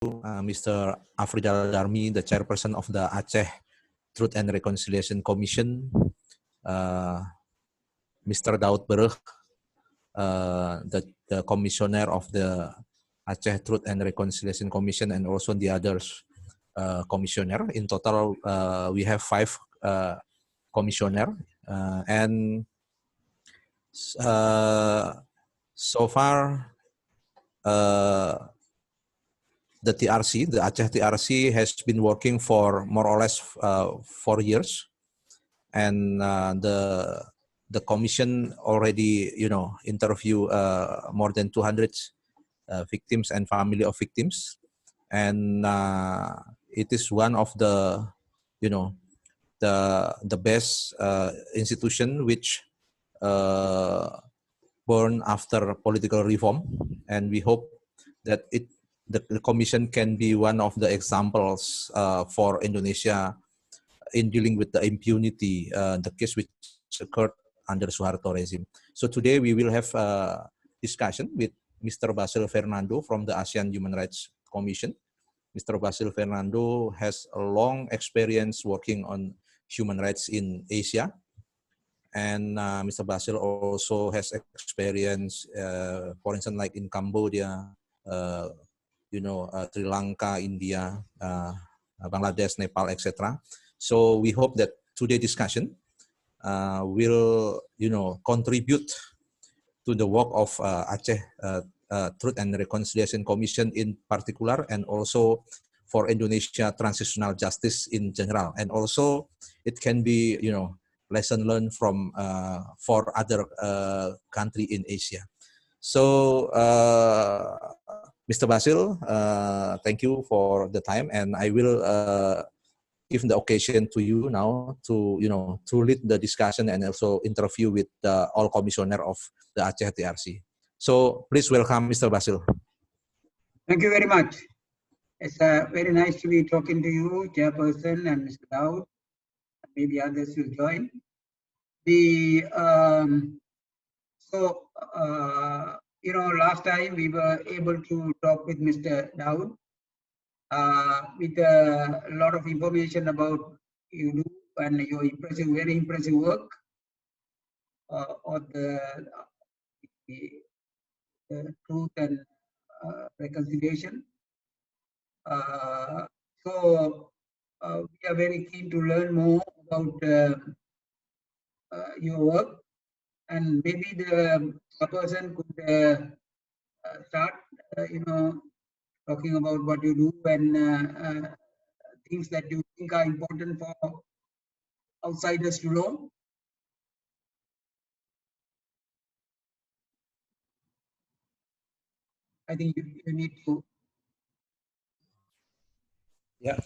Mr. Afridal Darmi, the chairperson of the Aceh Truth and Reconciliation Commission, Mr. Daud Berh, the commissioner of the Aceh Truth and Reconciliation Commission, and also the others commissioner. In total, we have 5 commissioner, and so far the TRC, the Aceh TRC, has been working for more or less 4 years, and the commission already, interview more than 200 victims and family of victims, and it is one of the, the best institution which born after political reform, and we hope that the commission can be one of the examples for Indonesia in dealing with the impunity, the case which occurred under Suharto regime. So today we will have a discussion with Mr. Basil Fernando from the ASEAN Human Rights Commission. Mr. Basil Fernando has a long experience working on human rights in Asia. And Mr. Basil also has experience, for instance, like in Cambodia, Sri Lanka, India, Bangladesh, Nepal, etc. So we hope that today's discussion will, contribute to the work of Aceh Truth and Reconciliation Commission in particular, and also for Indonesia transitional justice in general. And also it can be, lesson learned from for other country in Asia. So Mr. Basil, thank you for the time, and I will give the occasion to you now to, to lead the discussion and also interview with all commissioner of the Aceh TRC. So please welcome Mr. Basil. Thank you very much. It's very nice to be talking to you, Chairperson, and Mr. Daud. Maybe others will join. Last time we were able to talk with Mr. Daud with a lot of information about you and your very impressive work on the truth and reconciliation. We are very keen to learn more about your work, and maybe the person could start, talking about what you do and things that you think are important for outsiders to know. I think you need to. Yeah.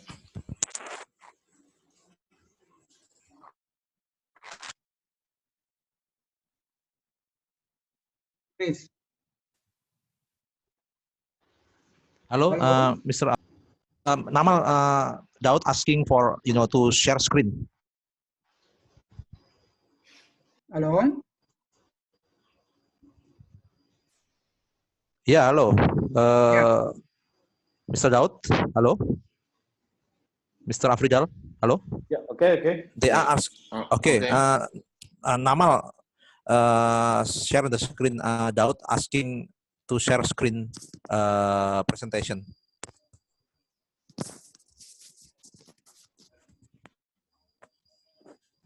Please. Hello, Mr. Namal, Daud asking for, to share screen. Hello. Yeah, hello. Mr. Daud, hello. Mr. Afridal, hello. Yeah, okay. They are asked. Okay. Namal, share the screen. Daud asking to share screen presentation.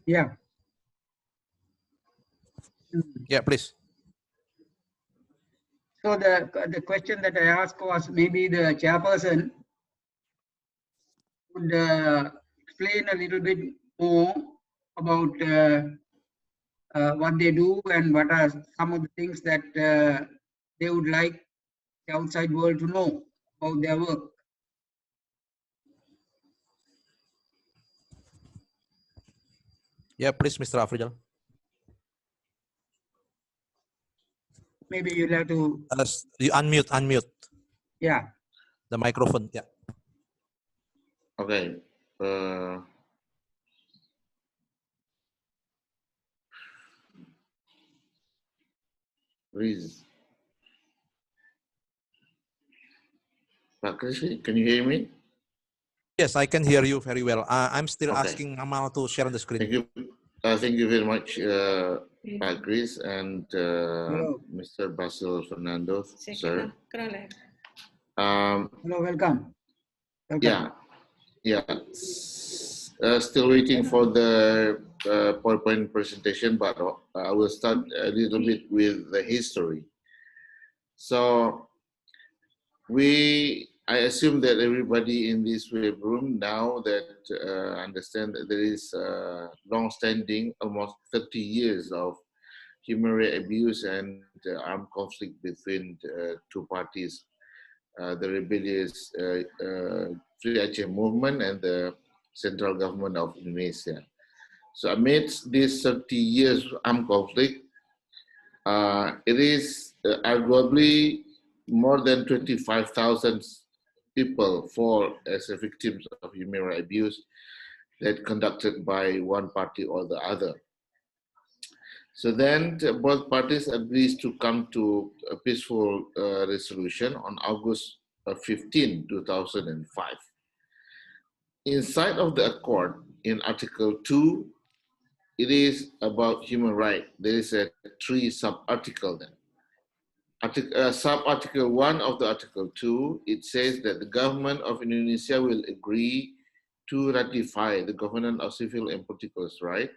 Yeah. Yeah, please. So the question that I asked was, maybe the chairperson would explain a little bit more about what they do and what are some of the things that they would like the outside world to know about their work. Yeah, please, Mr. Afridal. Maybe you'll have to. You unmute. Yeah. The microphone. Yeah. Okay. Please. Pak Krishi, can you hear me? Yes, I can hear you very well. I'm still Okay. asking Amal to share the screen. Thank you. Thank you very much, Pak Chris and Mr. Basil Fernando, sir. Hello, welcome. Yeah, yeah. Still waiting for the PowerPoint presentation, but I will start a little bit with the history. So I assume that everybody in this web room now that understand that there is long-standing, almost 30 years of human rights abuse and armed conflict between two parties, the rebellious Free Aceh movement and the central government of Indonesia. So amidst this 30 years armed conflict, it is arguably more than 25,000 people fall as a victims of human rights abuse that conducted by one party or the other. So then both parties agreed to come to a peaceful resolution on August 15, 2005. Inside of the accord, in Article 2, it is about human rights. There is a 3 sub-article then. Sub-article 1 of the Article 2, it says that the government of Indonesia will agree to ratify the Covenant of Civil and Political Rights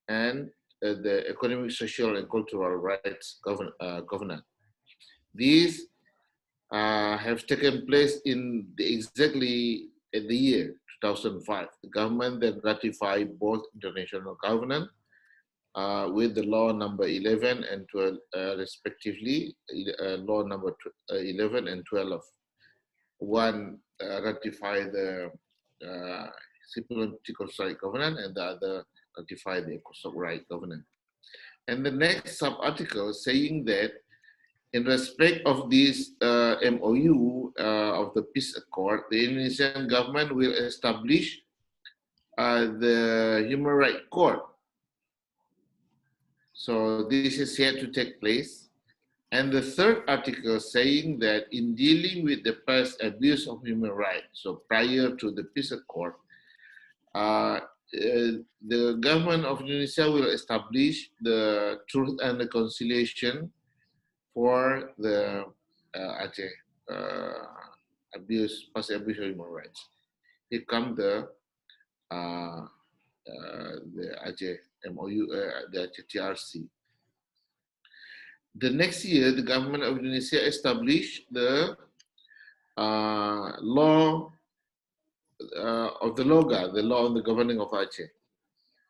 and the Economic, Social, and Cultural Rights Covenant. These have taken place in exactly the year 2005. The government then ratified both international covenant with the law number 11 and 12, respectively, law number 11 and 12. One ratified the Civil and Political Rights Covenant, and the other ratified the Economic Rights Covenant. And the next sub-article saying that in respect of this MOU of the peace accord, the Indonesian government will establish the Human Rights Court. So this is yet to take place. And the third article saying that in dealing with the past abuse of human rights, so prior to the peace accord, the government of Indonesia will establish the Truth and Reconciliation for the Aceh past abuse of human rights. Here come the Aceh MOU, the Aceh TRC. The next year, the government of Indonesia established the law of the LOGA, the law on the governing of Aceh.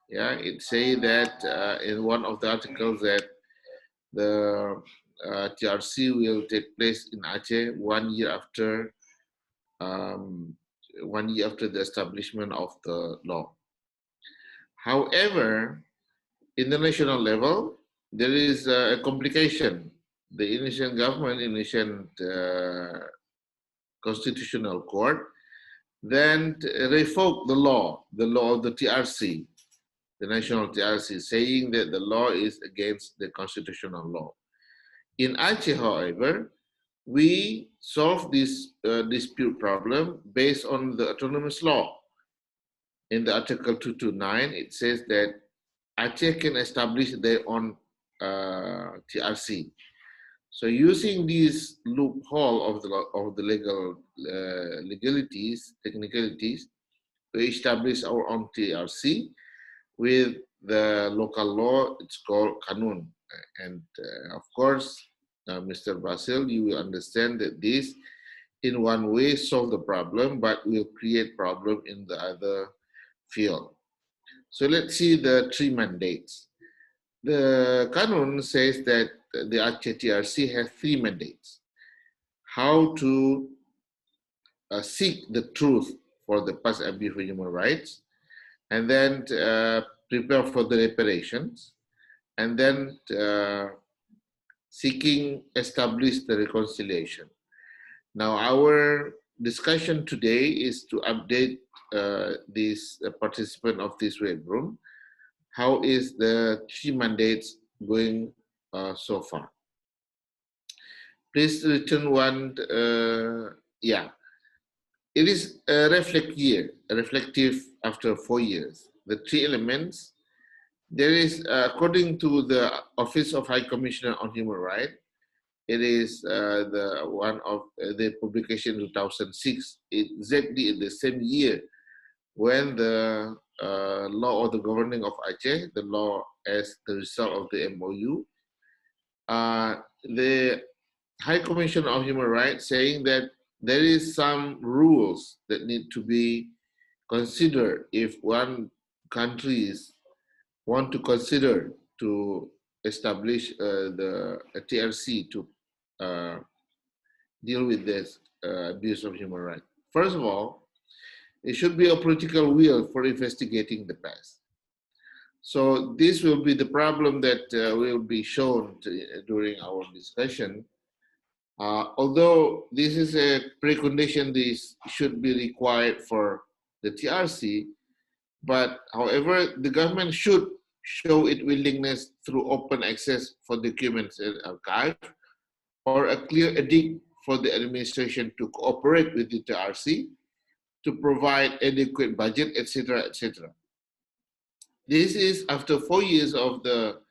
Yeah, it say that in one of the articles that the TRC will take place in Aceh 1 year after the establishment of the law. However, in the national level, there is a complication. The Indonesian government, Indonesian Constitutional Court, then revoked the law of the TRC, the national TRC, saying that the law is against the constitutional law. In Aceh, however, we solved this dispute problem based on the autonomous law. In the Article 229, it says that Aceh can establish their own TRC. So using this loophole of the legal legalities, technicalities, we establish our own TRC with the local law. It's called Kanun. And of course, Mr. Basil, you will understand that this in one way solve the problem, but will create problem in the other field. So let's see the 3 mandates. The Kanun says that the Aceh TRC has 3 mandates. How to seek the truth for the past abuse of human rights, and then prepare for the reparations, and then seeking establish the reconciliation. Now, our discussion today is to update this participant of this web room. How is the 3 mandates going so far? Please return one, yeah. It is a reflective after 4 years. The three elements, there is, according to the Office of High Commissioner on Human Rights, it is the one of the publication 2006, exactly in the same year when the law of the governing of Aceh, the law as the result of the MOU, the High Commission of Human Rights saying that there is some rules that need to be considered if one countries want to consider to establish the TRC to deal with this abuse of human rights. First of all, it should be a political will for investigating the past. So this will be the problem that will be shown during our discussion. Although this is a precondition, this should be required for the TRC, but however, the government should show its willingness through open access for documents and archive, or a clear edict for the administration to cooperate with the TRC to provide adequate budget, etc., etc. This is after 4 years of the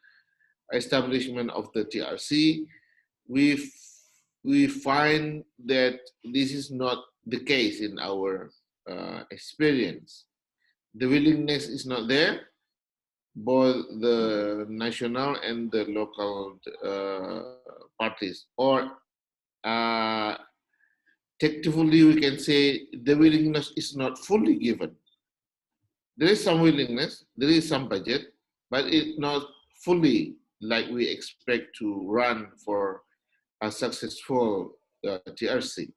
establishment of the TRC. We find that this is not the case in our experience. The willingness is not there, both the national and the local parties, or tactfully we can say the willingness is not fully given. There is some willingness, there is some budget, but it's not fully like we expect to run for a successful TRC.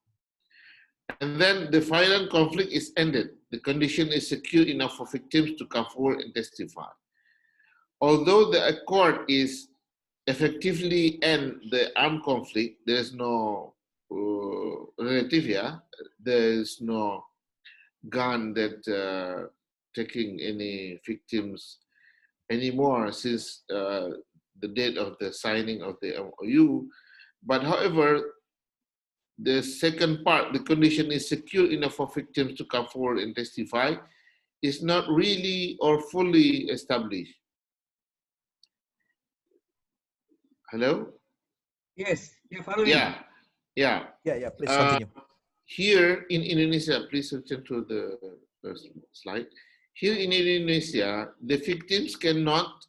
And then the violent conflict is ended. The condition is secure enough for victims to come forward and testify. Although the accord is effectively end the armed conflict, there is no relative here. There is no gun that taking any victims anymore since the date of the signing of the MOU. But however, the second part, the condition is secure enough for victims to come forward and testify, is not really or fully established. Hello? Yes, you're following. Yeah, yeah. Yeah, please continue. Here in Indonesia, please return to the slide. Here in Indonesia, the victims cannot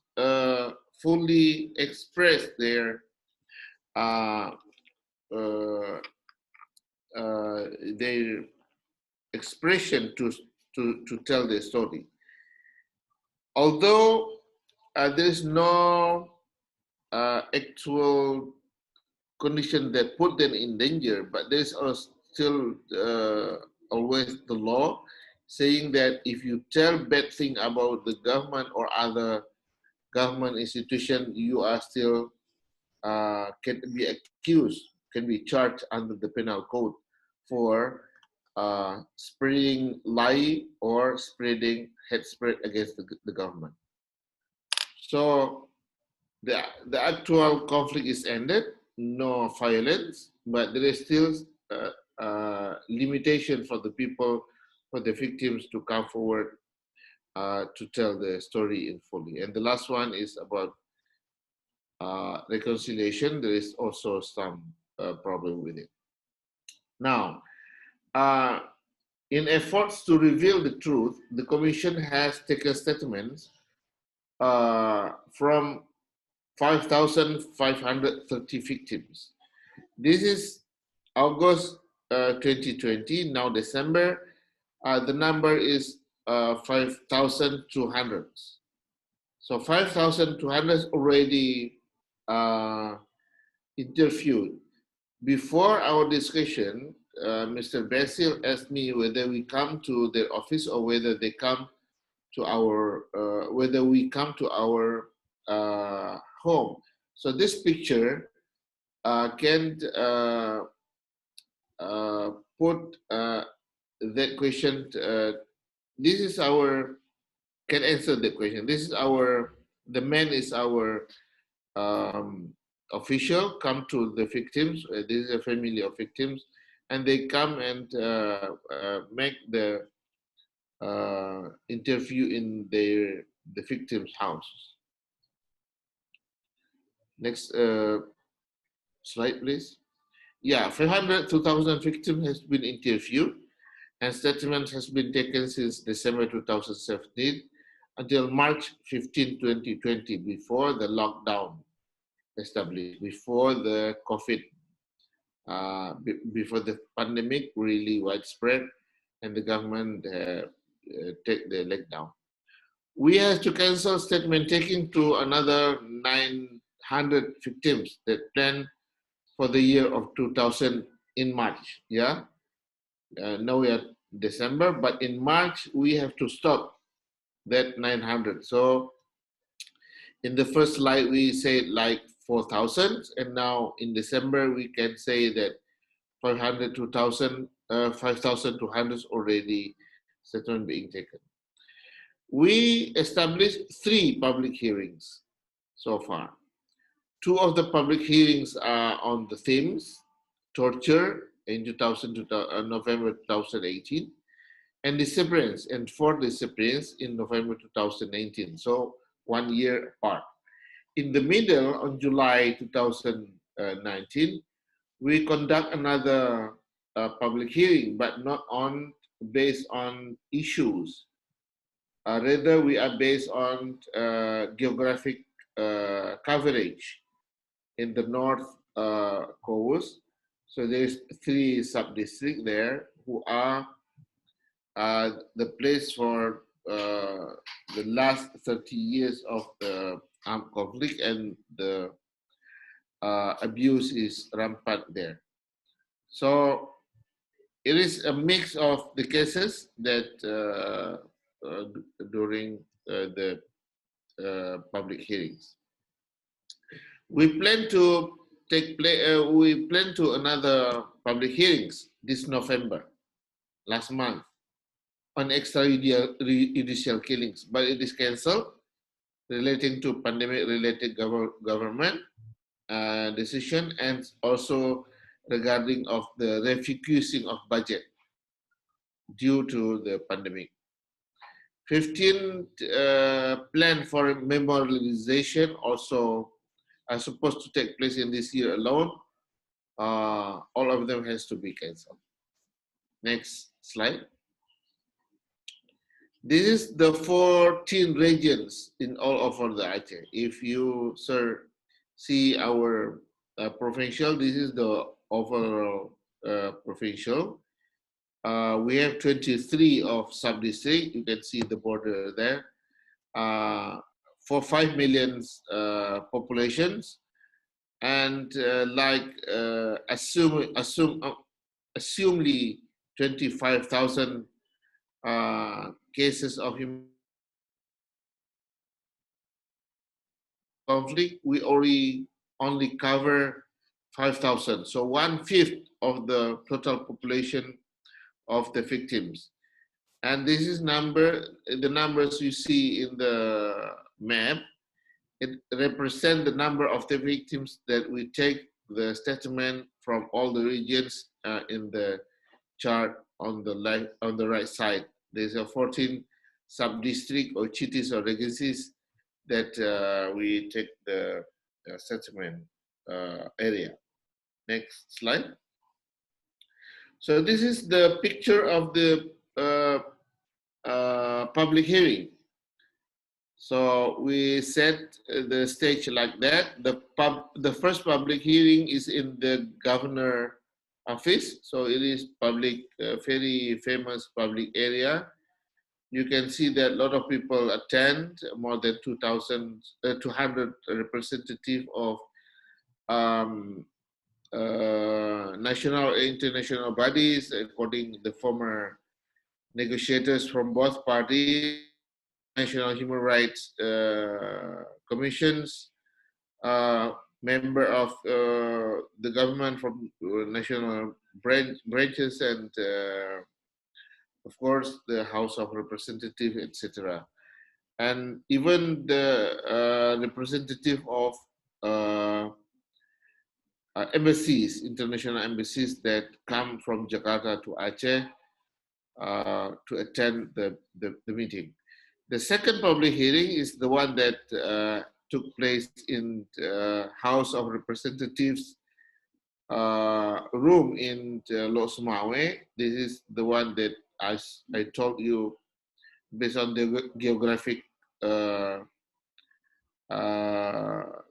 fully express their expression to tell their story. Although there is no actual condition that put them in danger, but there's still always the law saying that if you tell bad thing about the government or other government institution, you are still can be accused, can be charged under the penal code for spreading lie or spreading hate spread against the government. So the actual conflict is ended, no violence, but there is still limitation for the people, for the victims to come forward to tell the story in fully. And the last one is about reconciliation. There is also some problem with it. Now, in efforts to reveal the truth, the Commission has taken statements from 5,530 victims. This is August 2020, now December. The number is 5,200. So 5,200 already interviewed. Before our discussion, Mr. Basil asked me whether we come to their office or whether they come to our, whether we come to our home. So this picture can put that question. This is our, can answer the question. This is our, the man is our official, come to the victims. This is a family of victims. and they come and make the interview in the victim's house. Next slide, please. Yeah, 500 to 2,000 victims has been interviewed, and statement has been taken since December 2017 until March 15, 2020, before the lockdown established, before the COVID, before the pandemic really widespread, and the government take the lockdown. We have to cancel statement taking to another 900 victims that plan for the year of 2000 in March. Yeah, now we are December, but in March we have to stop that 900. So in the first slide we say like 4,000, and now in December we can say that 500 to 1,000, 5,200 already statement being taken. We established 3 public hearings so far. 2 of the public hearings are on the themes torture in November 2018, and disappearance, and 4 disappearance in November 2019. So 1 year apart. In the middle, on July 2019, we conduct another public hearing, but not on based on issues. Rather, we are based on geographic coverage in the North Coast. So there's 3 sub-districts there who are the place for the last 30 years of the armed conflict, and the abuse is rampant there. So it is a mix of the cases that during the public hearings. We plan to we plan to another public hearings this November, last month, on extrajudicial killings, but it is cancelled relating to pandemic-related government decision, and also regarding of the refocusing of budget due to the pandemic. 15 plan for memorialization also are supposed to take place in this year alone. All of them has to be cancelled. Next slide. This is the 14 regions in all over the Aceh. If you, sir, see our provincial, this is the overall provincial. We have 23 of sub-district. You can see the border there. For 5 million populations, and assumedly 25,000 cases of human conflict, we only cover 5,000. So 1/5 of the total population of the victims. And this is the numbers you see in the map. It represents the number of the victims that we take the statement from all the regions in the chart on the right side. There's a 14 sub-district or cities or regencies that we take the settlement area. Next slide. So this is the picture of the public hearing. So we set the stage like that. The first public hearing is in the governor office. So it is public, very famous public area. You can see that a lot of people attend, more than 200 representative of national and international bodies, according to the former negotiators from both parties, national human rights commissions, member of the government from national branches, and of course the House of Representatives, etc. And even the representative of embassies, international embassies that come from Jakarta to Aceh to attend the meeting. The second public hearing is the one that took place in House of Representatives room in Lok Sumawe. This is the one that, as I told you, based on the geographic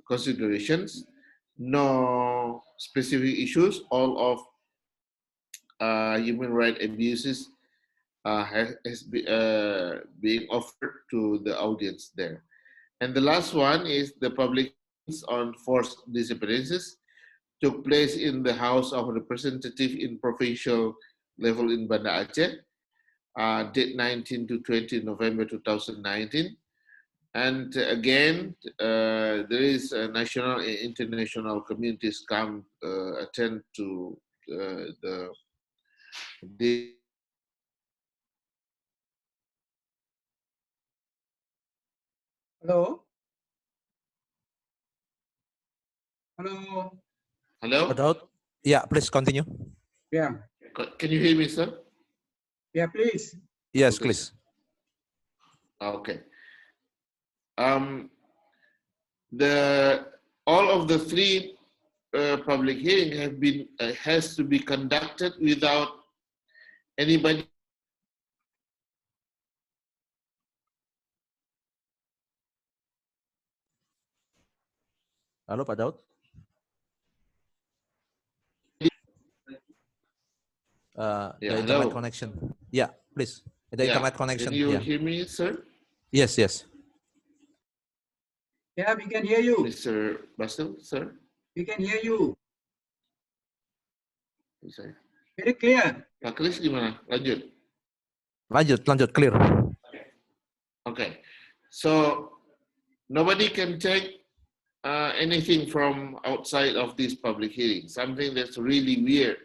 considerations, no specific issues, all of human rights abuses has being offered to the audience there. And the last one is the public on forced disappearances, took place in the House of Representatives in provincial level in Banda Aceh, date 19 to 20 November 2019. And again, there is a national and international communities come attend to the Hello? Hello? Hello? Pak Daud, yeah, please continue. Yeah. Can you hear me, sir? Yeah, please. Yes, Okay, please. Okay. The all of the three public hearing have been has to be conducted without anybody. Halo, Pak Daud. Yeah, The internet hello. connection. Yeah, please. The Yeah. internet connection. Can you Yeah. hear me, sir? Yes, yes. Yeah, we can hear you. Mr. Basil, sir? We can hear you. Saya. Very clear. Pak Kris gimana? Lanjut. Lanjut, clear. Okay. So nobody can take anything from outside of this public hearing. Something that's really weird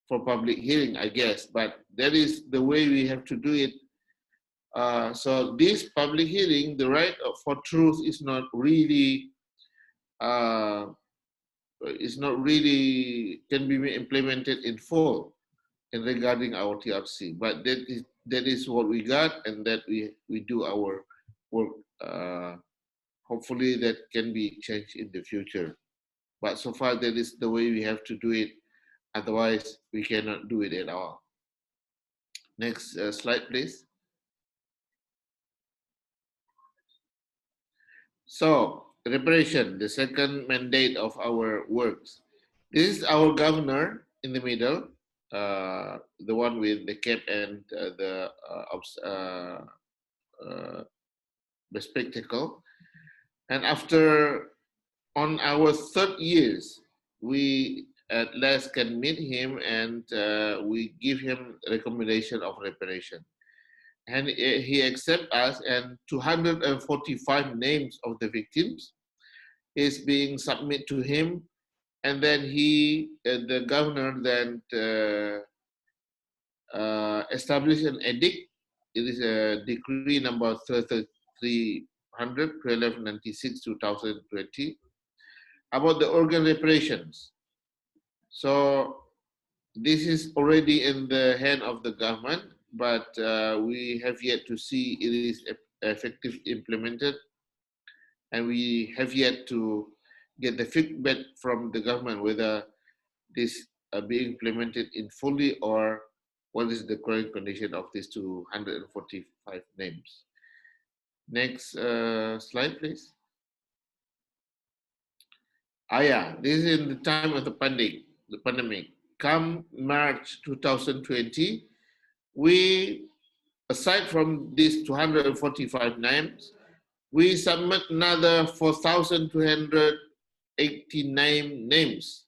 for public hearing, I guess, but that is the way we have to do it. So this public hearing, the right for truth is not really can be implemented in full in regarding our TRC, but that is what we got, and that we do our work. Hopefully that can be changed in the future, but so far that is the way we have to do it. Otherwise, we cannot do it at all. Next slide, please. So, reparation, the second mandate of our works. This is our governor in the middle, the one with the cap and the spectacle. And after, on our third years, we at last can meet him, and we give him recommendation of reparation. And he accepts us, and 245 names of the victims is being submitted to him, and then he, the governor, then established an edict. It is a decree number 300, 1296, 2020, about the organ reparations. So this is already in the hand of the government, but we have yet to see it is effective implemented, and we have yet to get the feedback from the government whether this be implemented in fully, or what is the current condition of these 245 names. Next slide, please. Yeah, this is in the time of the pandemic. Come March 2020, we, aside from these 245 names, we submit another 4,289 names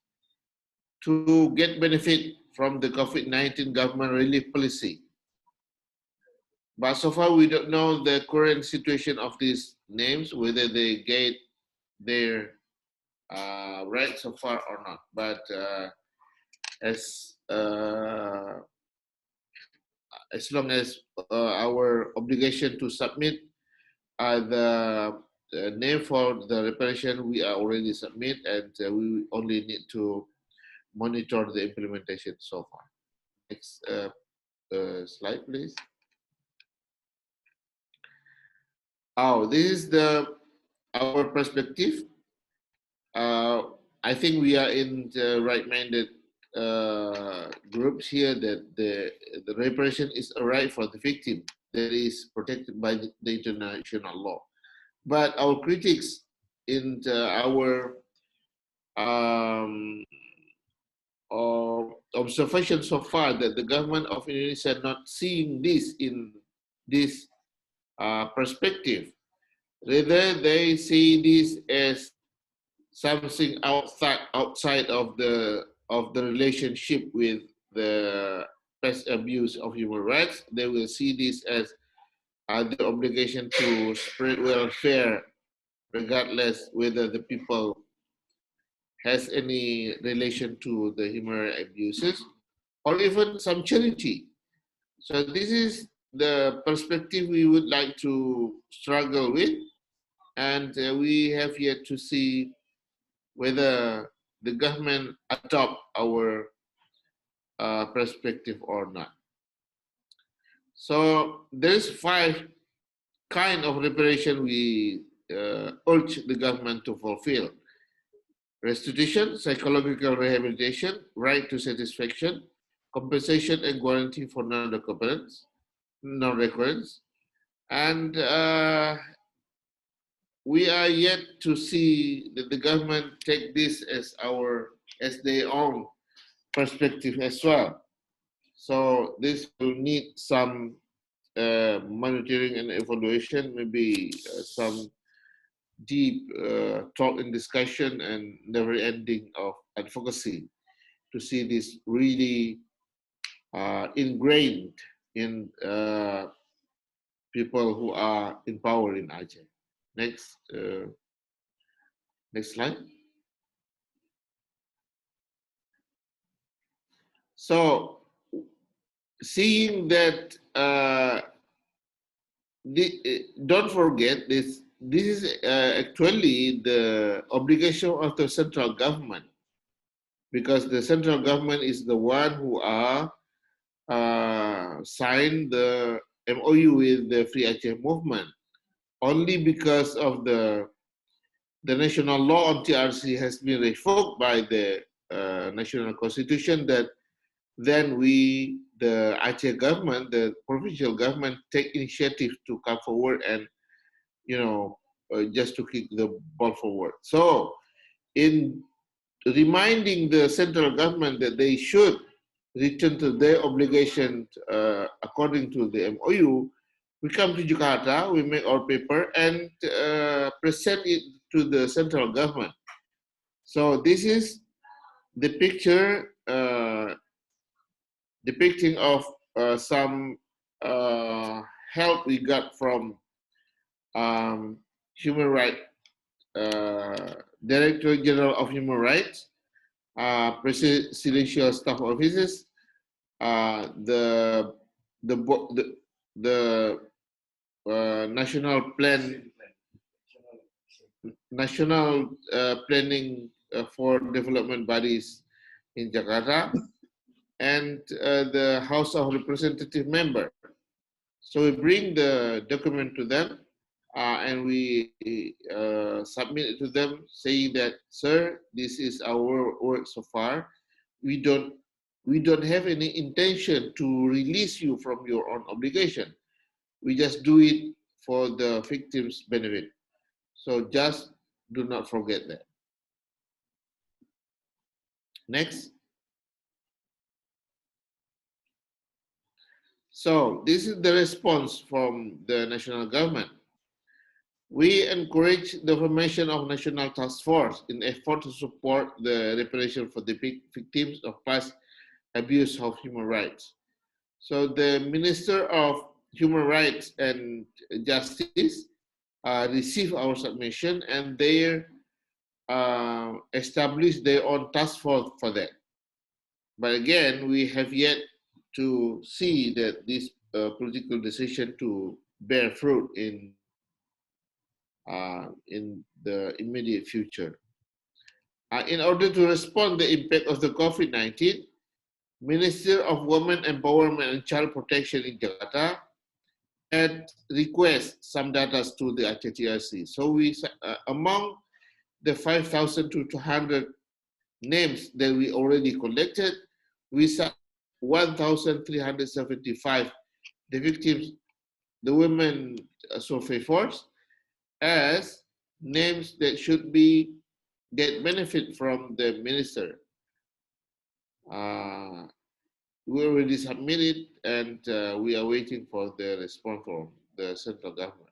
to get benefit from the COVID-19 government relief policy. But so far, we don't know the current situation of these names, whether they get their right so far or not. But as long as our obligation to submit the name for the reparation we are already submit, and we only need to monitor the implementation so far. Next slide, please. Oh, this is our perspective. I think we are in the right-minded groups here that the reparation is a right for the victim that is protected by the international law. But our critics in our observation so far that the government of Indonesia not seeing this in this perspective. Rather, they see this as something outside of the relationship with the past abuse of human rights. They will see this as the obligation to spread welfare, regardless whether the people has any relation to the human rights abuses, or even some charity. So this is the perspective we would like to struggle with, and we have yet to see whether the government adopt our perspective or not. So there's 5 kind of reparation we urge the government to fulfill. Restitution, psychological rehabilitation, right to satisfaction, compensation and guarantee for non-recurrence, and we are yet to see that the government take this as their own perspective as well. So this will need some monitoring and evaluation, maybe some deep talk and discussion and never ending of advocacy to see this really ingrained in people who are in power in Aceh. Next slide. So seeing that, don't forget this. This is actually the obligation of the central government, because the central government is the one who signed the MOU with the Free Aceh movement. Only because of the national law on TRC has been revoked by the national constitution that then the Aceh government, the provincial government, take initiative to come forward and, just to kick the ball forward. So, in reminding the central government that they should return to their obligation according to the MOU, we come to Jakarta, we make our paper and present it to the central government. So this is the picture depicting of some help we got from Human Rights Director General of Human Rights, Presidential Staff Offices, the national planning for development bodies in Jakarta, and the House of Representative member. So we bring the document to them, and we submit it to them, saying that, sir, this is our work so far. We don't have any intention to release you from your own obligation. We just do it for the victims' benefit. So just do not forget that. Next. So this is the response from the national government. We encourage the formation of national task force in effort to support the reparation for the victims of past abuse of human rights. So the Minister of Human Rights and Justice received our submission, and they established their own task force for that. But again, we have yet to see that this political decision to bear fruit in in the immediate future. In order to respond to the impact of the COVID-19, Minister of Women Empowerment and Child Protection in Jakarta had requested some data to the Aceh TRC. So we, among the 5,200 names that we already collected, we saw 1,375 the victims, the women survey force, as names that should be get benefit from the minister. We already submitted, and we are waiting for the response from the central government.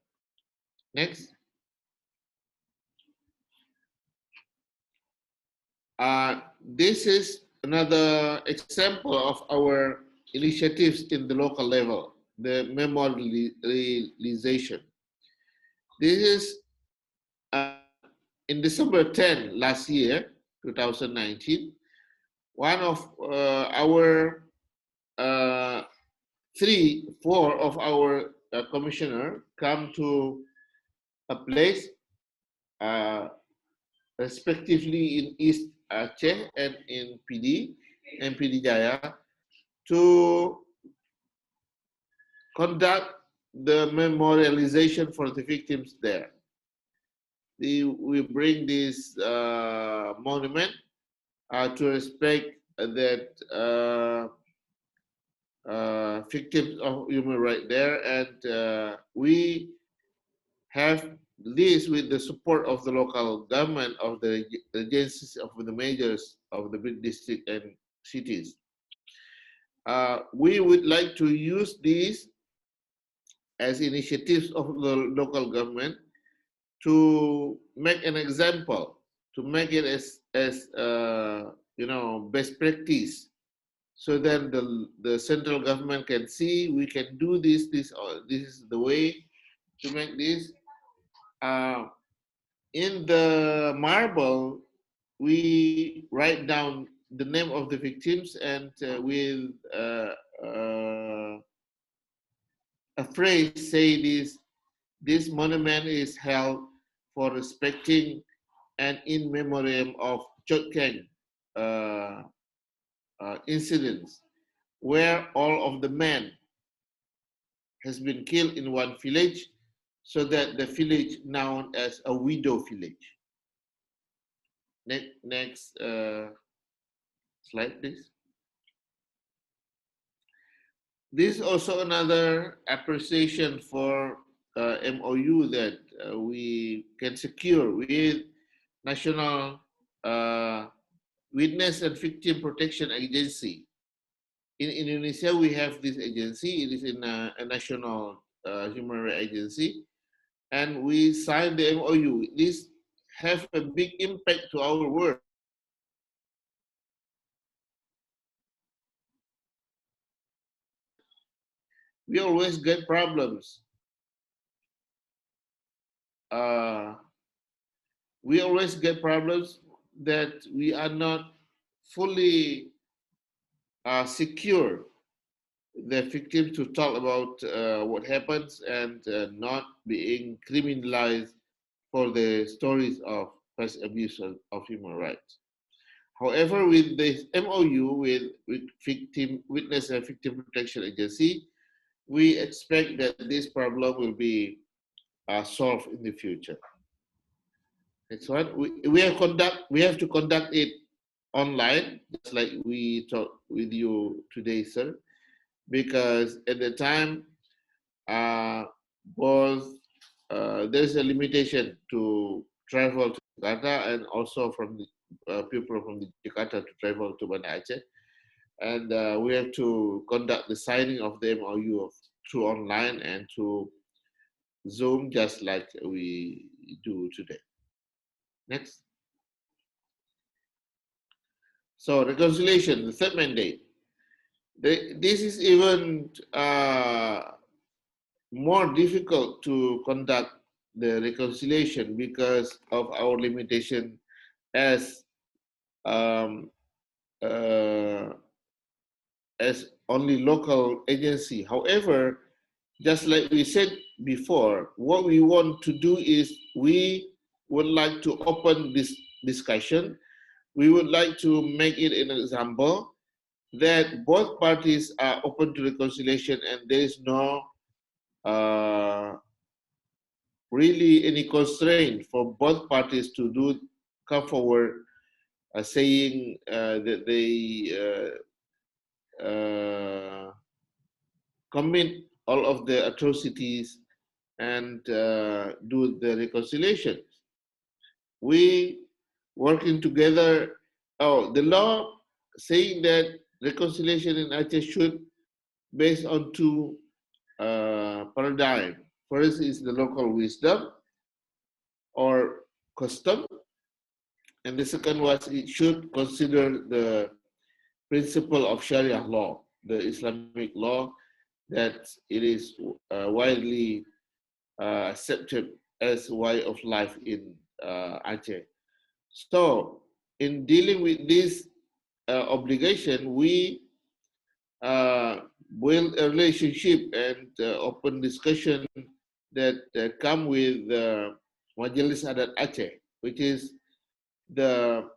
Next. This is another example of our initiatives in the local level, the memorialization. This is in December 10 last year, 2019, one of our four of our commissioner come to a place respectively in East Aceh and in PD and PD Jaya to conduct the memorialization for the victims there. We bring this monument to respect that victims of human rights there, and we have this with the support of the local government, of the agencies, of the majors of the big district and cities. We would like to use these as initiatives of the local government to make an example, to make it as you know, best practice, so that the central government can see we can do this. This is the way to make this. In the marble, we write down the name of the victims, and with a phrase say this monument is held for respecting and in memoriam of Chot Keng incidents, where all of the men has been killed in one village, so that the village known as a widow village. Next slide, please. This is also another appreciation for MOU that we can secure with National Witness and Victim Protection Agency. In Indonesia, we have this agency. It is in a national human rights agency, and we signed the MOU. This have a big impact to our work. We always get problems. We always get problems that we are not fully secure the victims to talk about what happens, and not being criminalized for the stories of past abuse of human rights. However, with the MOU with Victim Witness and Victim Protection Agency, we expect that this problem will be solved in the future. Next one. We have to conduct it online, just like we talked with you today, sir, because at the time, there's a limitation to travel to Jakarta, and also from the people from Jakarta to travel to Banda Aceh. And we have to conduct the signing of the MOU through online and through Zoom, just like we do today. Next. So reconciliation, the third mandate. This is even more difficult to conduct the reconciliation because of our limitation as only local agency. However, just like we said before, what we want to do is we would like to open this discussion. We would like to make it an example that both parties are open to reconciliation and there is no really any constraint for both parties to come forward saying that they commit all of the atrocities and do the reconciliation. We working together. Oh, the law saying that reconciliation in Aceh should based on two paradigm. First is the local wisdom or custom, and the second was it should consider the principle of Sharia law, the Islamic law, that it is widely accepted as way of life in Aceh. So, in dealing with this obligation, we build a relationship and open discussion that come with Majelis Adat Aceh, which is the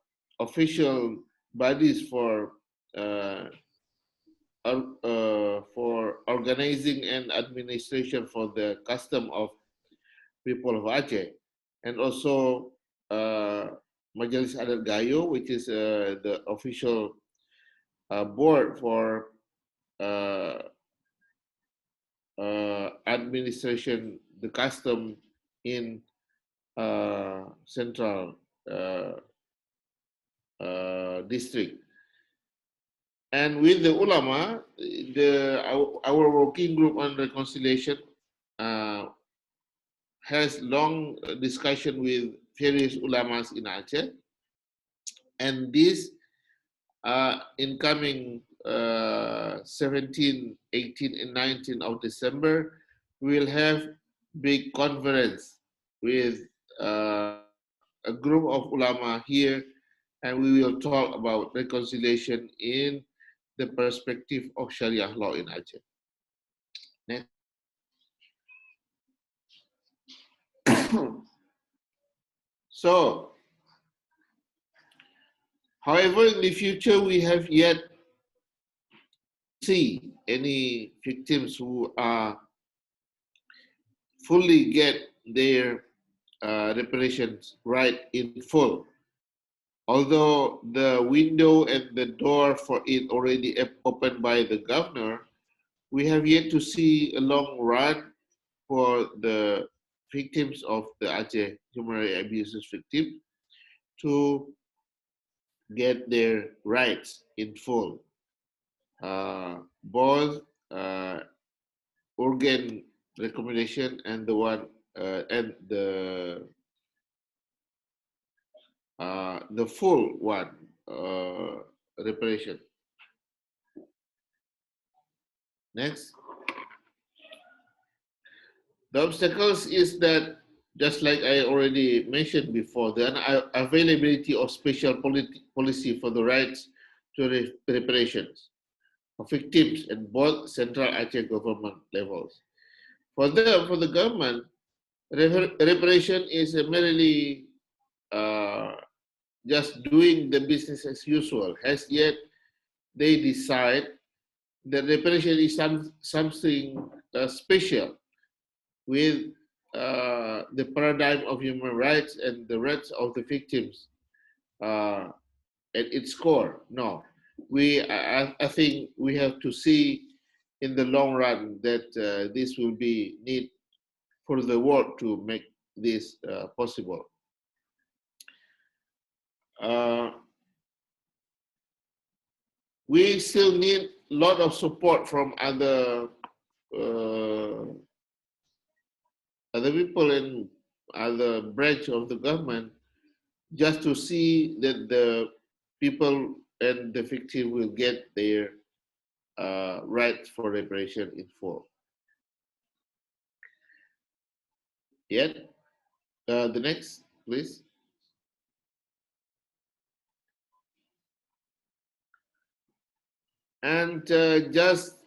official bodies for organizing and administration for the custom of people of Aceh, and also Majelis Adat Gayo, which is the official board for administration, the custom in central district. And with the ulama, our working group on reconciliation has long discussion with various ulamas in Aceh, and this incoming 17, 18, and 19 of December, we will have big conference with a group of ulama here, and we will talk about reconciliation in the perspective of Sharia law in Aceh. Next. So, however, in the future, we have yet see any victims who are fully get their reparations right in full. Although the window and the door for it already opened by the governor, we have yet to see a long run for the victims of the Aceh human rights abuses victim to get their rights in full. Both organ recommendation and the one and the full one reparation. Next. The obstacles is that, just like I already mentioned before, the unavailability of special policy for the rights to reparations of victims at both central Aceh government levels. For the government, reparation is merely just doing the business as usual. As yet, they decide that reparation is something special with the paradigm of human rights and the rights of the victims at its core. No, I think we have to see in the long run that this will be need for the world to make this possible. We still need a lot of support from other people in other branch of the government, just to see that the people and the victim will get their rights for reparation in full. Yet, the next, please. And just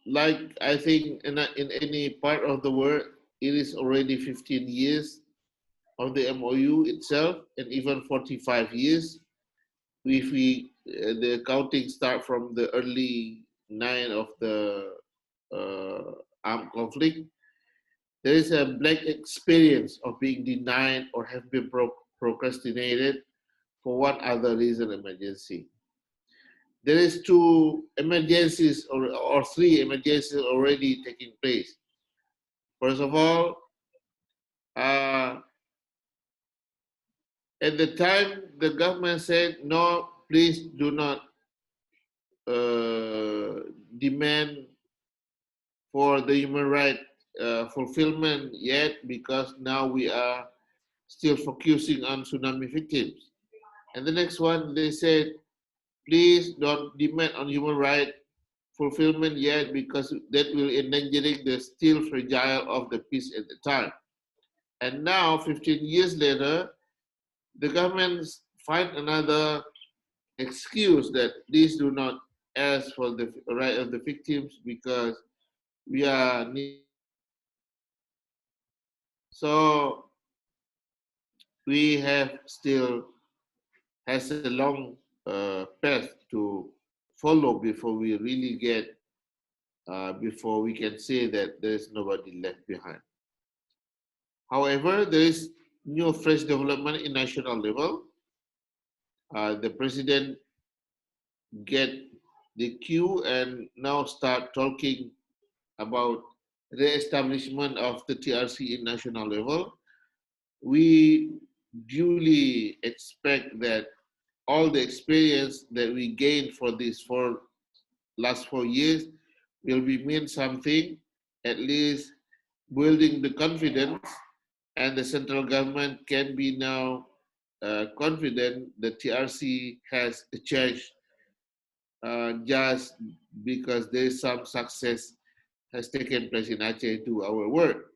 like I think in any part of the world, it is already 15 years of the MOU itself, and even 45 years if we the counting start from the early nine of the armed conflict. There is a black experience of being denied or have been procrastinated for one other reason emergency. There is two emergencies or three emergencies already taking place. First of all, at the time the government said, no, please do not demand for the human right fulfillment yet, because now we are still focusing on tsunami victims. And the next one, they said, please don't demand on human right fulfillment yet, because that will endangering the still fragile of the peace at the time. And now, 15 years later, the government find another excuse that these do not ask for the right of the victims because we are. So we have still has a long path to follow before we really get, before we can say that there is nobody left behind. However, there is new fresh development in national level. The president get the cue and now start talking about re-establishment of the TRC in national level. We duly expect that all the experience that we gained for these last 4 years will be mean something, at least building the confidence, and the central government can be now confident that TRC has a change just because there is some success has taken place in Aceh to our work.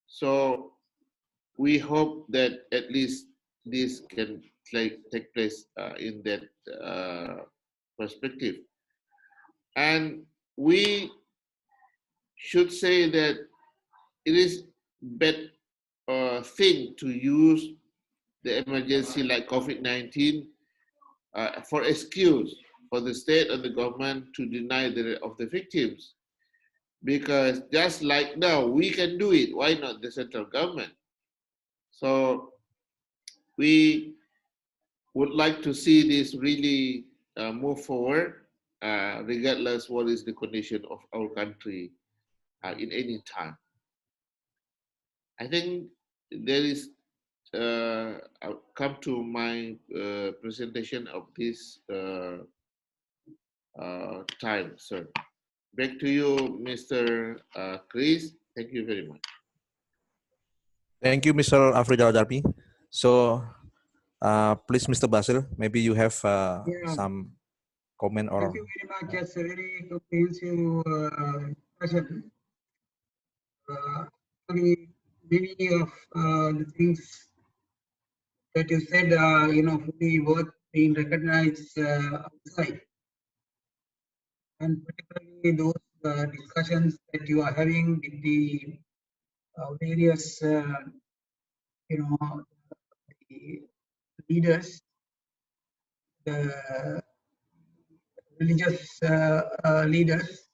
So we hope that at least this can take place in that perspective. And we should say that it is bad thing to use the emergency like COVID-19 for excuse for the state and the government to deny the right of the victims. Because just like now, we can do it. Why not the central government? So we would like to see this really move forward, regardless what is the condition of our country in any time. I think there is, I'll come to my presentation of this time, sir. Back to you, Mr. Chris. Thank you very much. Thank you, Mr. Afrizal Darpi. So, please, Mr. Basil, maybe you have some comment or. Thank you very much. That's a very comprehensive discussion. Many of the things that you said are, fully worth being recognized outside, and particularly those discussions that you are having with the various, the leaders, the religious leaders,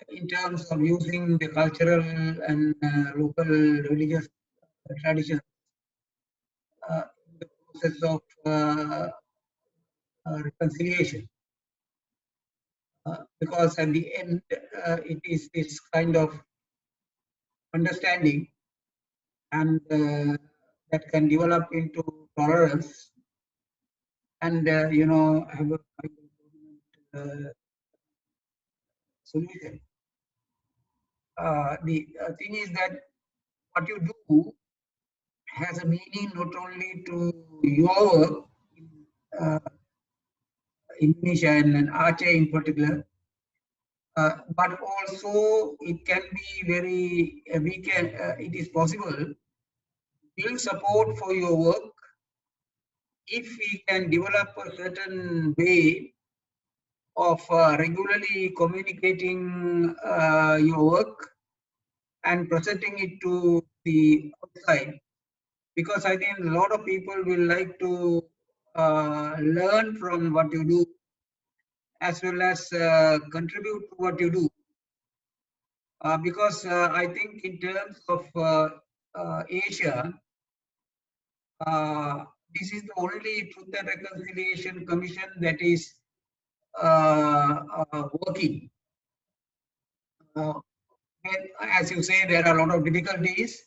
in terms of using the cultural and local religious traditions in the process of reconciliation. Because at the end, it is this kind of understanding and that can develop into tolerance and, have a kind of solution. The thing is that what you do has a meaning not only to your work in Indonesia and Aceh in particular, but also it can be very, it is possible to build support for your work if we can develop a certain way of regularly communicating your work and presenting it to the outside, because I think a lot of people will like to learn from what you do as well as contribute to what you do. Because I think in terms of Asia, this is the only Truth and Reconciliation Commission that is working. As you say, there are a lot of difficulties,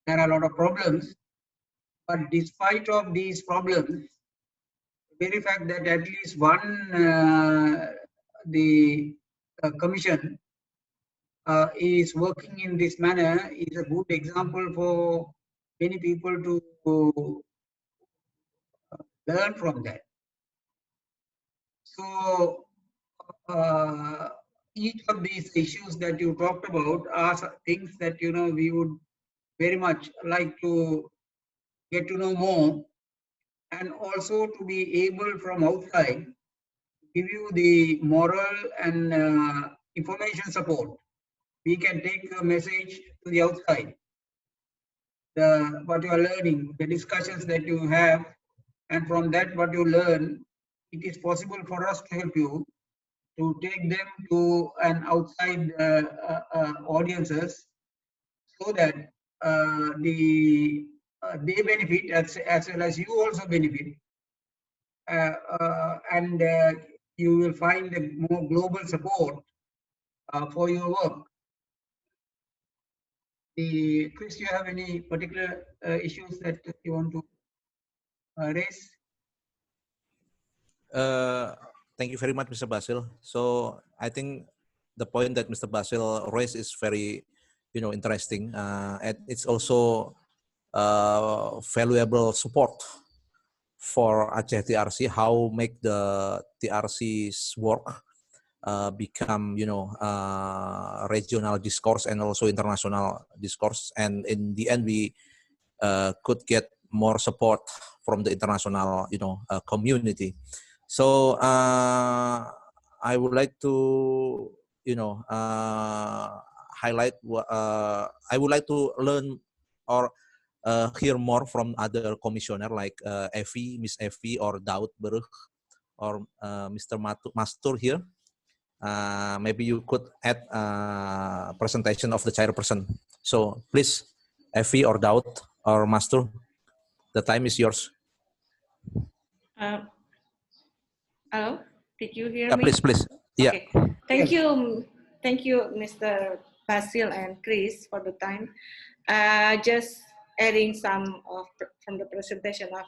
there are a lot of problems, but despite of these problems, the very fact that at least one the commission is working in this manner is a good example for many people to learn from that. So each of these issues that you talked about are things that we would very much like to get to know more, and also to be able from outside give you the moral and information support. We can take a message to the outside, what you are learning, the discussions that you have, and from that what you learn, it is possible for us to help you to take them to an outside audiences, so that they benefit as well as you also benefit, and you will find a more global support for your work. Chris, do you have any particular issues that you want to raise? Thank you very much, Mr. Basil. So I think the point that Mr. Basil raised is very, interesting, and it's also valuable support for Aceh TRC. How make the TRC's work become, regional discourse and also international discourse, and in the end we could get more support from the international, community. So I would like to, highlight. I would like to learn or hear more from other commissioner like Effie, Miss Effie, or Daud Beruh, or Mr. Mastur here. Maybe you could add presentation of the chairperson. So please, Effie or Daud or Mastur, the time is yours. Hello, did you hear Yeah, me? please. Yeah. Okay. Thank you, Mr. Basil and Chris, for the time. Just adding some from the presentation of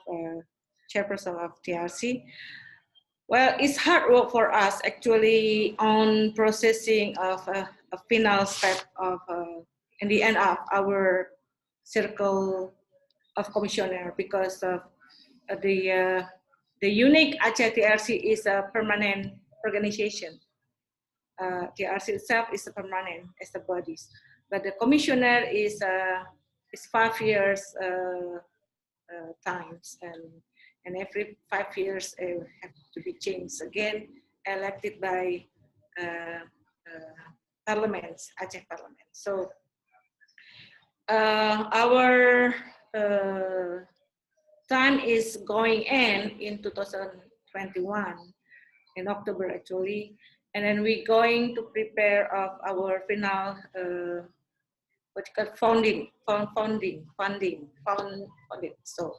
chairperson of TRC. Well, it's hard work for us actually on processing of a final step of in the end of our circle of commissioner, because of the unique Aceh TRC is a permanent organization. TRC itself is a permanent as the bodies, but the commissioner is 5 years times, and every 5 years have to be changed again, elected by parliaments, Aceh parliament. So our time is going in 2021 in October actually, and then we're going to prepare of our final funding. So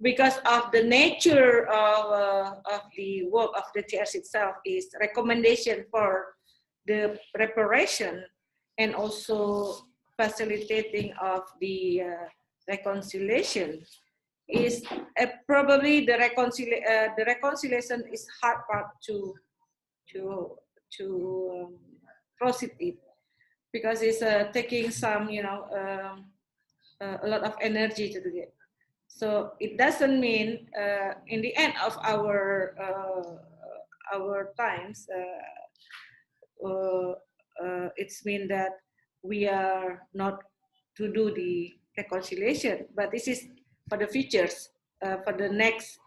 because of the nature of the work of the TRC itself is recommendation for the preparation and also facilitating of the reconciliation, is probably the reconciliation is hard part to proceed it, because it's taking some a lot of energy to do it. So it doesn't mean in the end of our times it's mean that we are not to do the reconciliation, but this is for the futures, for the next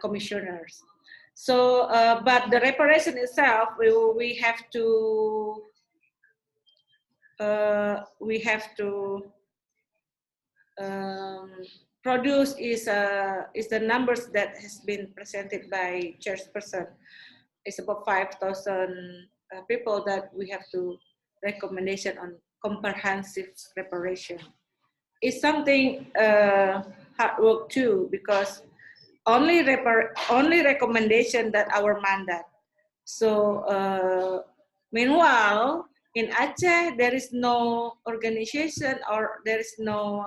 commissioners. So, but the reparation itself, we have to produce is the numbers that has been presented by chairperson. It's about 5,000 people that we have to recommendation on comprehensive reparation. It's something hard work too, because only recommendation that our mandate. So meanwhile, in Aceh, there is no organization or there is no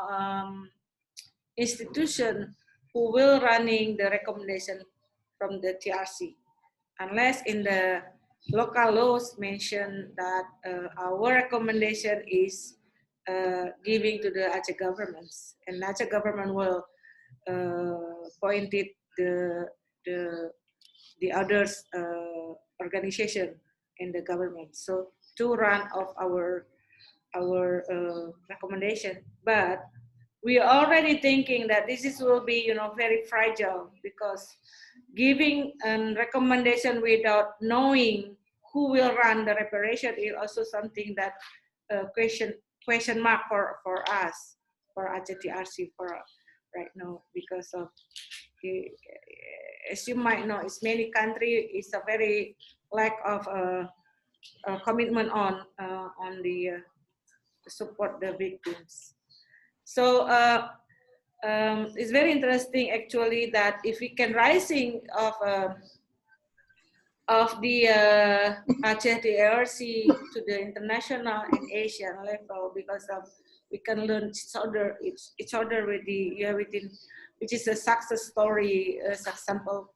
institution who will running the recommendation from the TRC, unless in the local laws mention that our recommendation is giving to the Aceh governments, and Aceh government will point it the others organization in the government. So to run of our recommendation, but we are already thinking that this will be very fragile, because giving a recommendation without knowing who will run the reparation is also something that question mark for us, for Aceh TRC for right now, because of as you might know, it's many countries, it's a very lack of commitment on the support the victims. So it's very interesting actually that if we can rising of the Aceh TRC to the international and Asian level, because of we can learn each other with the within, which is a success story, as example,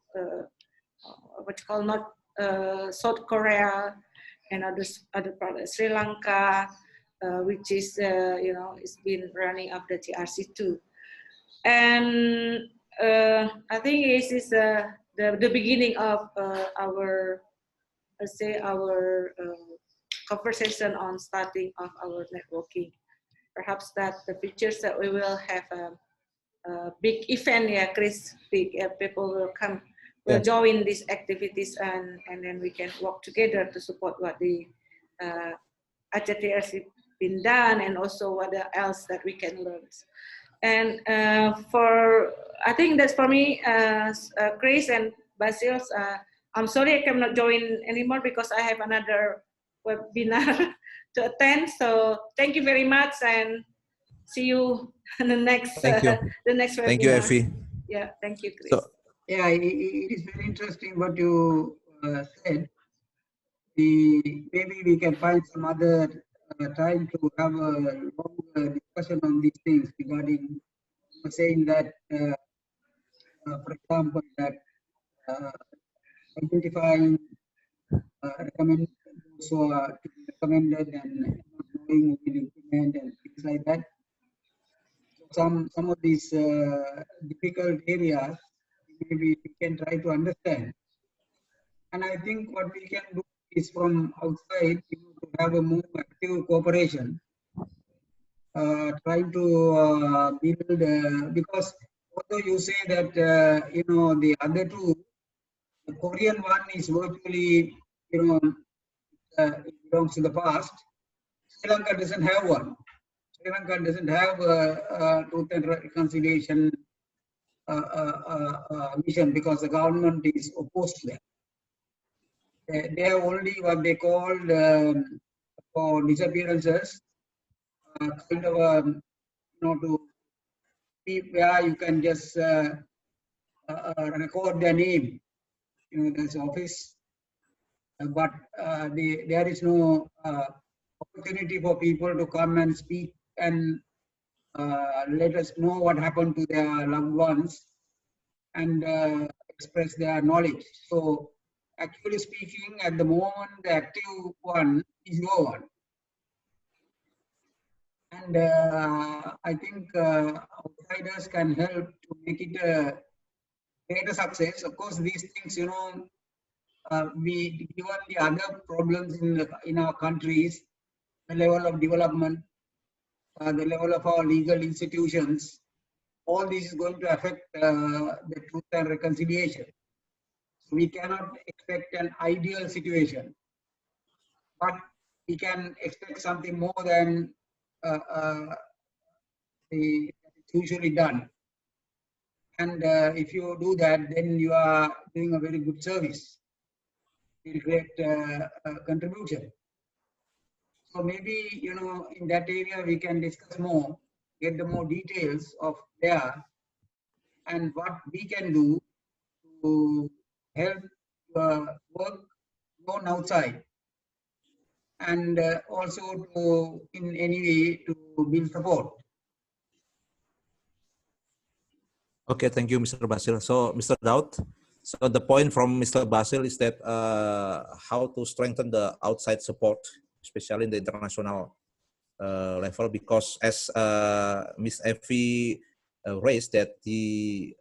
what you call not South Korea and other parts, Sri Lanka, which is it's been running up the TRC too, and I think this is the beginning of our, let's say, our conversation on starting of our networking. Perhaps that the features that we will have a big event, yeah, Chris, big people will come, will join these activities, and then we can work together to support what the Aceh TRC been done, and also what else that we can learn. And I think that's for me, Chris and Basil. I'm sorry I cannot join anymore because I have another webinar to attend. So thank you very much, and see you in the next the next webinar. Thank you, Effie. Yeah, thank you, Chris. So, yeah, it is very interesting what you said. Maybe we can find some other time to have a long discussion on these things regarding saying that, for example, that identifying recommend those who are recommended and not knowing who will implement and things like that. So some of these difficult areas maybe we can try to understand. And I think what we can do is from outside to have a more active cooperation, trying to build, because although you say that, the other two, the Korean one is virtually, it belongs to the past. Sri Lanka doesn't have one. Sri Lanka doesn't have a truth and reconciliation mission because the government is opposed to that. They have only what they call for disappearances, kind of to see where you can just record their name. There's office, but there is no opportunity for people to come and speak and let us know what happened to their loved ones and express their knowledge. So actually speaking, at the moment, the active one is your one. And I think outsiders can help to make it a greater success. Of course, these things, we given the other problems in our countries, the level of development, the level of our legal institutions, all this is going to affect the truth and reconciliation. We cannot expect an ideal situation, but we can expect something more than it's usually done. And if you do that, then you are doing a very good service, a great contribution. So maybe, you know, in that area we can discuss more, get the more details of there and what we can do to help work on outside, and also to in any way to build support. Okay, thank you, Mr. Basil. So, Mr. Daud, so the point from Mr. Basil is that how to strengthen the outside support, especially in the international level, because as Ms. Effie raised that the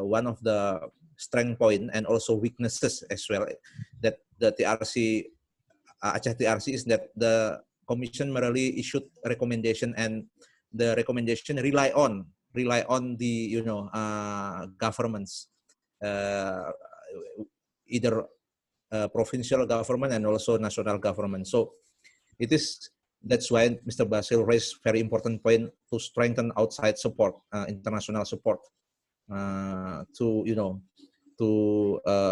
one of the strength point and also weaknesses as well that the TRC Aceh TRC is that the Commission merely issued recommendation, and the recommendation rely on the governments, either provincial government and also national government. So that's why Mr. Basil raised very important point to strengthen outside support, international support, to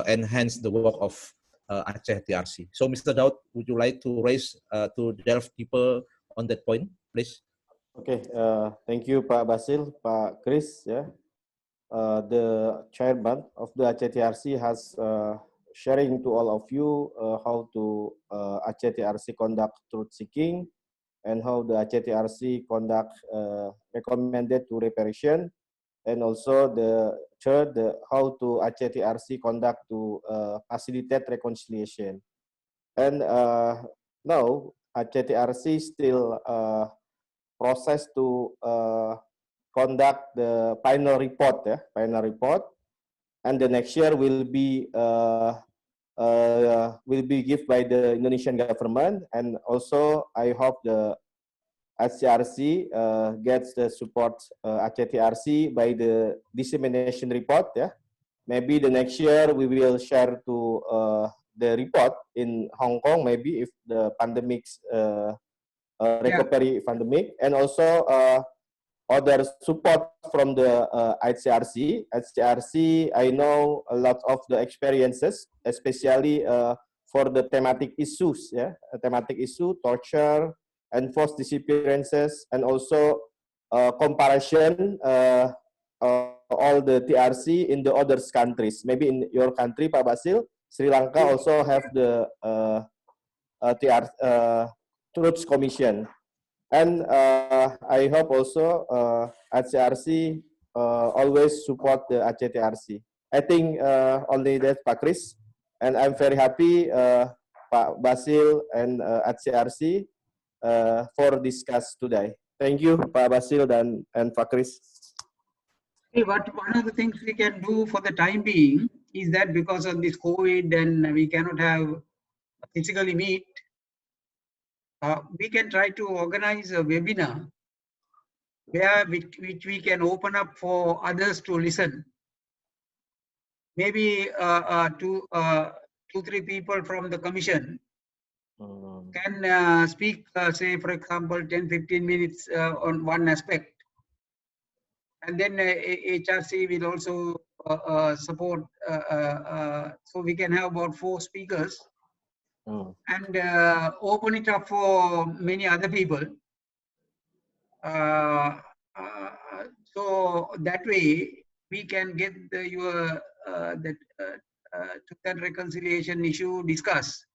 enhance the work of Aceh TRC. So, Mr. Daud, would you like to to delve deeper on that point, please? Okay, thank you, Pak Basil, Pak Chris. Yeah, the chairman of the Aceh TRC has sharing to all of you how to Aceh TRC conduct truth seeking and how the Aceh TRC conduct recommended to reparation, and also the third, how to Aceh TRC conduct to facilitate reconciliation. And now Aceh TRC still process to conduct the final report, and the next year will be given by the Indonesian government, and also I hope the HCRC gets the support Aceh TRC by the dissemination report. Yeah, maybe the next year we will share to the report in Hong Kong, maybe if the pandemic's recovery pandemic, and also other support from the HCRC. HCRC, I know a lot of the experiences, especially for the thematic issues, thematic issue, torture, enforced disappearances, and also comparison all the TRC in the other countries. Maybe in your country, Pak Basil, Sri Lanka also have the Truth Commission. And I hope also HCRC always support the Aceh TRC. I think only that, Pak Chris. And I'm very happy Pak Basil and HCRC for discuss today. Thank you, Pak Basil and Pak Chris. But one of the things we can do for the time being is that because of this COVID and we cannot have physically meet, we can try to organize a webinar where which we can open up for others to listen. Maybe two, 3 people from the commission can speak, say, for example, 10-15 minutes on one aspect. And then HRC will also support, so we can have about 4 speakers and open it up for many other people. So that way we can get your truth and reconciliation issue discussed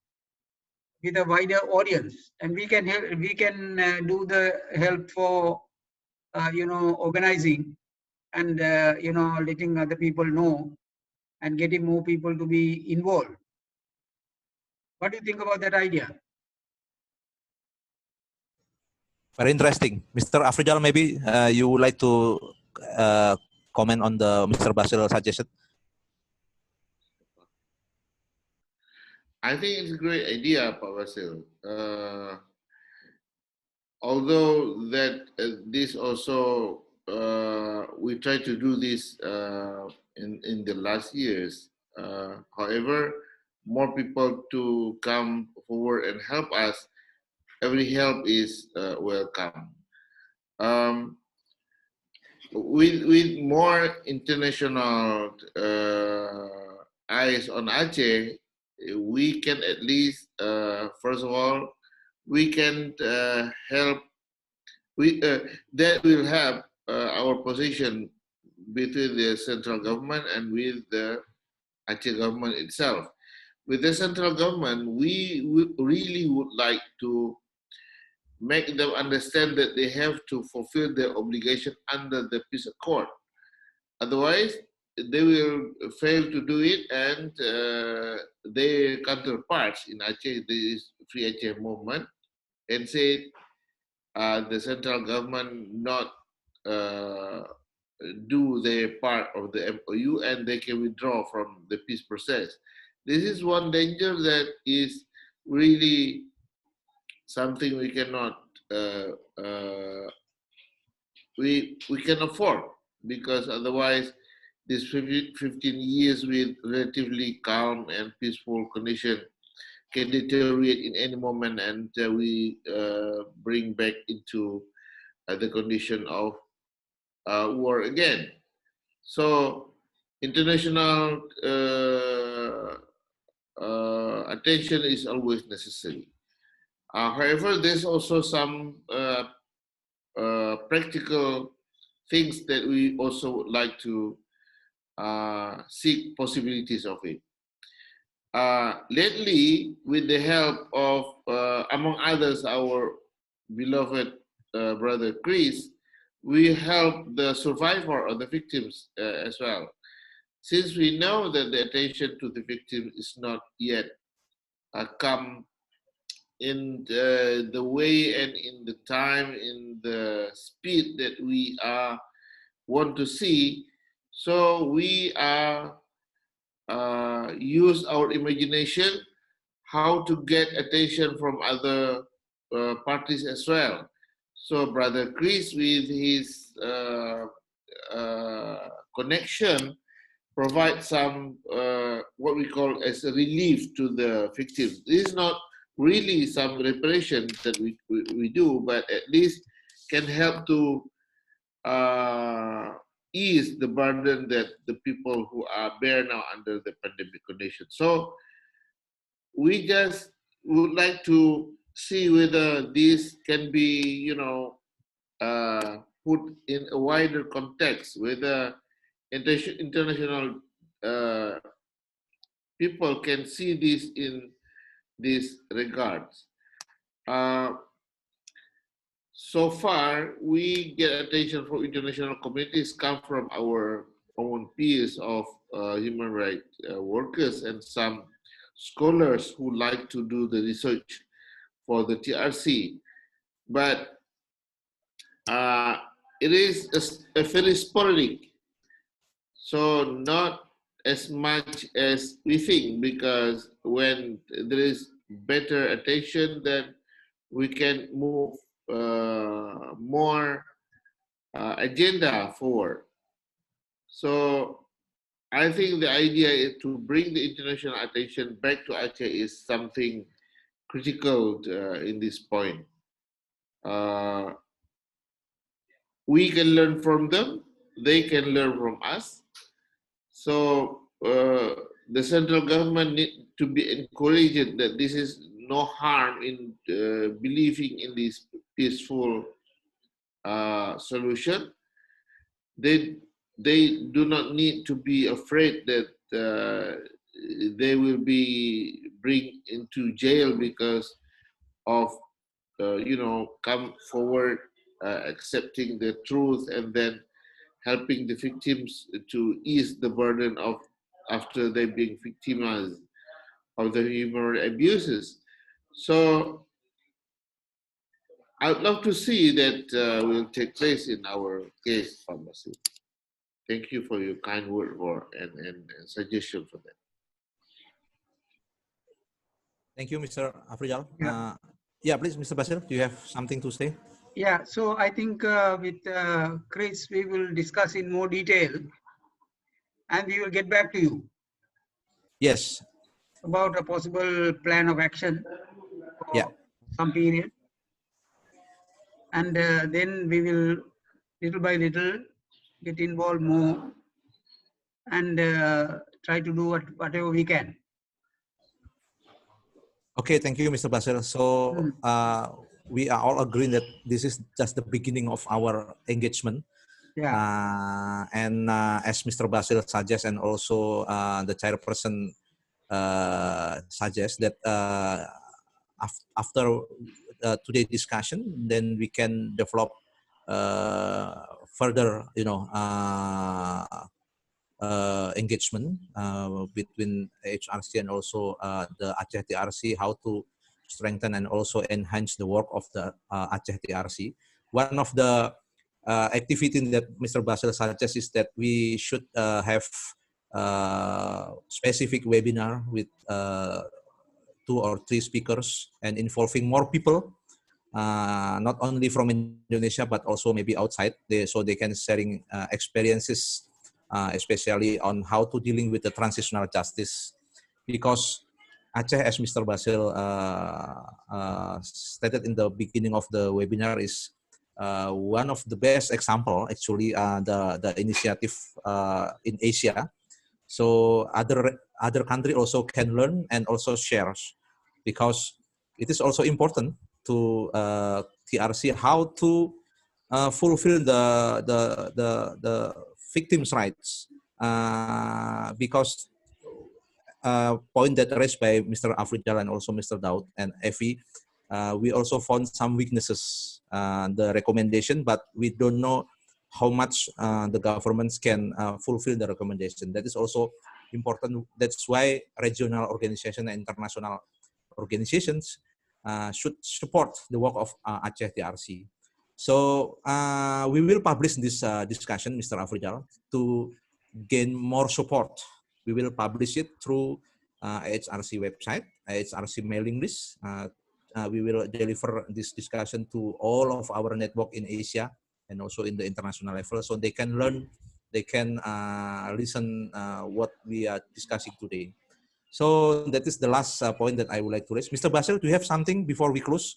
with a wider audience, and we can help, do the help for organizing and letting other people know and getting more people to be involved. What do you think about that idea? Very interesting. Mr. Afrijal, maybe you would like to comment on the Mr. Basil's suggestion? I think it's a great idea, Pak Basil. Although that this also, we try to do this in the last years, However, more people to come forward and help us. Every help is welcome. With more international eyes on Aceh, we can at least, first of all, we can help. That will help our position between the central government and with the Aceh government itself. With the central government, we really would like to make them understand that they have to fulfill their obligation under the peace accord. Otherwise, they will fail to do it, and their counterparts in Aceh, this Free Aceh movement, and say the central government not do their part of the MOU, and they can withdraw from the peace process. This is one danger that is really something we cannot we can afford, because otherwise these 15 years with relatively calm and peaceful condition can deteriorate in any moment, and we bring back into the condition of war again. So international attention is always necessary. However, there's also some practical things that we also would like to seek possibilities of it. Lately, with the help of, among others, our beloved brother Chris, we help the survivor or the victims as well. Since we know that the attention to the victim is not yet come in the way and in the time, in the speed that we want to see, so we use our imagination how to get attention from other parties as well. So Brother Chris, with his connection, provide some what we call as a relief to the victims. This is not really some reparation that we do, but at least can help to ease the burden that the people who are bear now under the pandemic condition. So we just would like to see whether this can be, you know, put in a wider context, whether international people can see this in these regards. So far, we get attention from international communities come from our own peers of human rights workers and some scholars who like to do the research for the TRC. But it is a very sporadic, so not as much as we think, because when there is better attention, then we can move more agenda forward. So I think the idea is to bring the international attention back to Aceh is something critical in this point. We can learn from them, they can learn from us. So the central government need to be encouraged that this is no harm in believing in this peaceful solution. They do not need to be afraid that they will be bring into jail because of you know, come forward accepting the truth and then helping the victims to ease the burden of after they being victimized of the human abuses. So I'd love to see that will take place in our case, pharmacy. Thank you for your kind word for and suggestion for that. Thank you, Mr. Afrizal. Yeah. Yeah, please, Mr. Basil, do you have something to say? Yeah, so I think with Chris, we will discuss in more detail and we will get back to you. Yes. About a possible plan of action for Yeah. some period. And then we will, little by little, get involved more and try to do whatever we can. Okay, thank you, Mr. Basil. So we are all agreeing that this is just the beginning of our engagement. Yeah. And as Mr. Basil suggests, and also the chairperson suggests that after today's discussion, then we can develop further, engagement between HRC and also the Aceh TRC, how to strengthen and also enhance the work of the Aceh TRC. One of the activity that Mr. Basil suggests is that we should have specific webinar with 2 or 3 speakers and involving more people, not only from Indonesia but also maybe outside, so they can sharing experiences, especially on how to dealing with the transitional justice, because Aceh, as Mr. Basil stated in the beginning of the webinar, is one of the best example, actually, the initiative in Asia. So other country also can learn and also share, because it is also important to TRC how to fulfill the victims' rights, because point that raised by Mr. Afridal and also Mr. Daud and Effie, we also found some weaknesses, the recommendation, but we don't know how much the governments can fulfill the recommendation. That is also important. That's why regional organizations and international organizations should support the work of Aceh TRC. So we will publish this discussion, Mr. Afridal, to gain more support. We will publish it through HRC website, HRC mailing list. We will deliver this discussion to all of our network in Asia and also in the international level, so they can learn, they can listen what we are discussing today. So that is the last point that I would like to raise. Mr. Basil, do you have something before we close?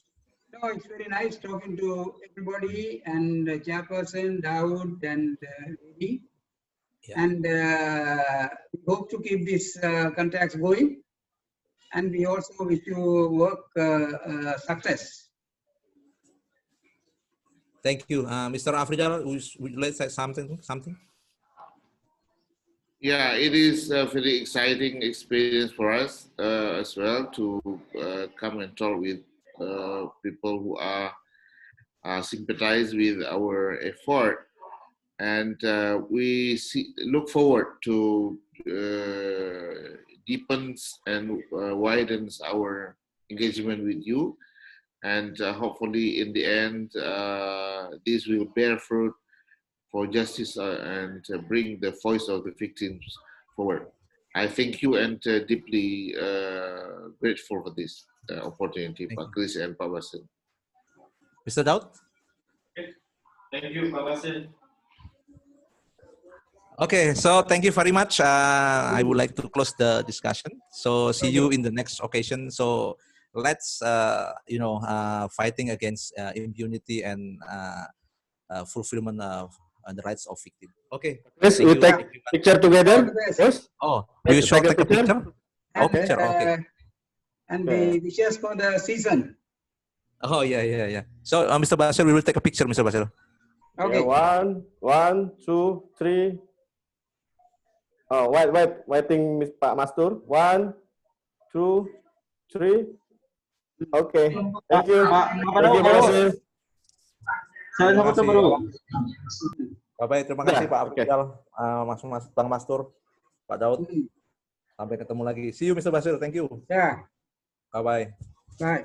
No, it's very nice talking to everybody, and Chairperson, Daud, and Lady. Yeah. And we hope to keep this contacts going. And we also wish you work success. Thank you. Mr. Afridal, would you like to say something? Yeah, it is a very exciting experience for us as well to come and talk with people who are sympathize with our effort, and we look forward to deepens and widens our engagement with you, and hopefully in the end this will bear fruit for justice and bring the voice of the victims forward. I thank you and deeply grateful for this opportunity, Pak Chris and Pak Basil. Mr. Daud? Thank you, Pak Basil. Okay, so thank you very much. I would like to close the discussion. So see you in the next occasion. So let's, fighting against impunity and fulfillment of the rights of victims. Okay. Yes, we take picture together. Yes. Oh, we shall take a picture. And, oh, picture. Okay. And the wishes for the season. Oh, yeah. So, Mr. Basil, we will take a picture, Mr. Basil. Okay. Yeah, 1, 2, 3. Oh, waiting, Pak Mastur. 1, 2, 3. Okay. Thank you. Thank you, Pak Basil. Saya foto baru. Baik, terima kasih Pak Afridal, Bang Mastur, Pak Daud. Sampai ketemu lagi. See you, Mr. Basil. Thank you. Yeah. Bye-bye. Bye.